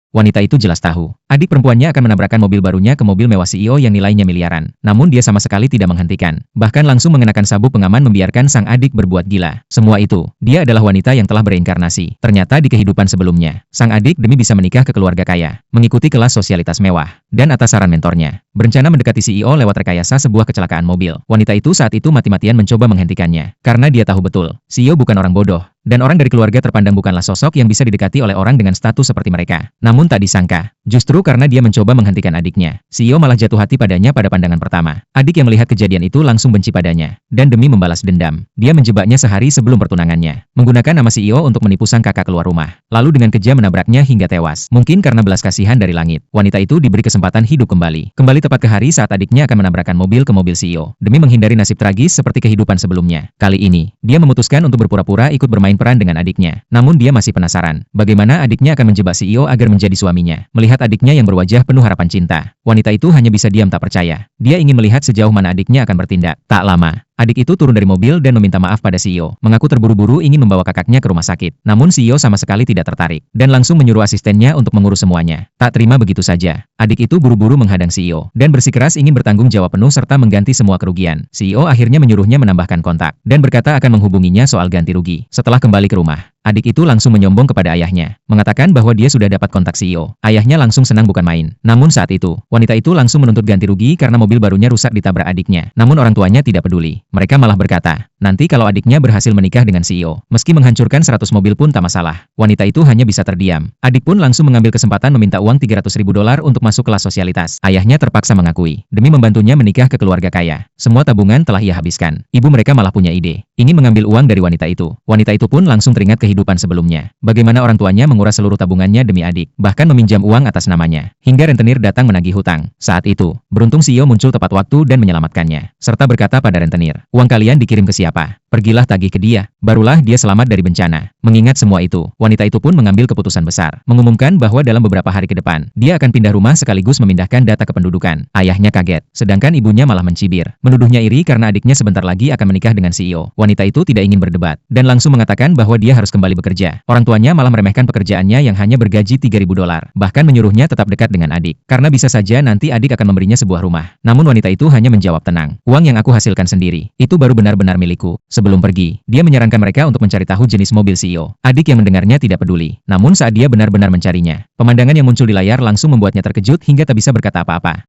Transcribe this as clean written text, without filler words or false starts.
Wanita itu jelas tahu. Adik perempuannya akan menabrakkan mobil barunya ke mobil mewah CEO yang nilainya miliaran. Namun dia sama sekali tidak menghentikan. Bahkan langsung mengenakan sabuk pengaman membiarkan sang adik berbuat gila. Semua itu, dia adalah wanita yang telah bereinkarnasi. Ternyata di kehidupan sebelumnya, sang adik demi bisa menikah ke keluarga kaya, mengikuti kelas sosialitas mewah, dan atas saran mentornya, berencana mendekati CEO lewat rekayasa sebuah kecelakaan mobil. Wanita itu saat itu mati-matian mencoba menghentikannya. Karena dia tahu betul, CEO bukan orang bodoh. Dan orang dari keluarga terpandang bukanlah sosok yang bisa didekati oleh orang dengan status seperti mereka. Namun tak disangka, justru karena dia mencoba menghentikan adiknya, CEO malah jatuh hati padanya pada pandangan pertama. Adik yang melihat kejadian itu langsung benci padanya. Dan demi membalas dendam, dia menjebaknya sehari sebelum pertunangannya. Menggunakan nama CEO untuk menipu sang kakak keluar rumah. Lalu dengan kejam menabraknya hingga tewas. Mungkin karena belas kasihan dari langit, wanita itu diberi kesempatan hidup kembali. Kembali tepat ke hari saat adiknya akan menabrakkan mobil ke mobil CEO. Demi menghindari nasib tragis seperti kehidupan sebelumnya. Kali ini, dia memutuskan untuk berpura-pura ikut bermain peran dengan adiknya. Namun dia masih penasaran, bagaimana adiknya akan menjebak CEO agar menjadi suaminya. Melihat adiknya yang berwajah penuh harapan cinta, wanita itu hanya bisa diam tak percaya. Dia ingin melihat sejauh mana adiknya akan bertindak. Tak lama, adik itu turun dari mobil dan meminta maaf pada CEO. Mengaku terburu-buru ingin membawa kakaknya ke rumah sakit. Namun CEO sama sekali tidak tertarik, dan langsung menyuruh asistennya untuk mengurus semuanya. Tak terima begitu saja, adik itu buru-buru menghadang CEO, dan bersikeras ingin bertanggung jawab penuh serta mengganti semua kerugian. CEO akhirnya menyuruhnya menambahkan kontak, dan berkata akan menghubunginya soal ganti rugi. Setelah kembali ke rumah, adik itu langsung menyombong kepada ayahnya, mengatakan bahwa dia sudah dapat kontak CEO. Ayahnya langsung senang bukan main. Namun saat itu, wanita itu langsung menuntut ganti rugi karena mobil barunya rusak ditabrak adiknya. Namun orang tuanya tidak peduli. Mereka malah berkata, nanti kalau adiknya berhasil menikah dengan CEO, meski menghancurkan 100 mobil pun tak masalah. Wanita itu hanya bisa terdiam. Adik pun langsung mengambil kesempatan meminta uang $300.000 untuk masuk kelas sosialitas. Ayahnya terpaksa mengakui, demi membantunya menikah ke keluarga kaya. Semua tabungan telah ia habiskan. Ibu mereka malah punya ide, ingin mengambil uang dari wanita itu. Wanita itu pun langsung teringat kehidupan sebelumnya. Bagaimana orang tuanya menguras seluruh tabungannya demi adik, bahkan meminjam uang atas namanya. Hingga rentenir datang menagih hutang. Saat itu, beruntung CEO muncul tepat waktu dan menyelamatkannya, serta berkata pada rentenir, uang kalian dikirim ke siapa? Pergilah tagih ke dia. Barulah dia selamat dari bencana. Mengingat semua itu, wanita itu pun mengambil keputusan besar, mengumumkan bahwa dalam beberapa hari ke depan, dia akan pindah rumah sekaligus memindahkan data kependudukan. Ayahnya kaget, sedangkan ibunya malah mencibir, menuduhnya iri karena adiknya sebentar lagi akan menikah dengan CEO. Wanita itu tidak ingin berdebat, dan langsung mengatakan bahwa dia harus kembali bekerja. Orang tuanya malah meremehkan pekerjaannya yang hanya bergaji $3.000, bahkan menyuruhnya tetap dekat dengan adik, karena bisa saja nanti adik akan memberinya sebuah rumah. Namun wanita itu hanya menjawab tenang, uang yang aku hasilkan sendiri, itu baru benar-benar milikku. Sebelum pergi, dia menyarankan mereka untuk mencari tahu jenis mobil CEO. Adik yang mendengarnya tidak peduli. Namun saat dia benar-benar mencarinya, pemandangan yang muncul di layar langsung membuatnya terkejut hingga tak bisa berkata apa-apa.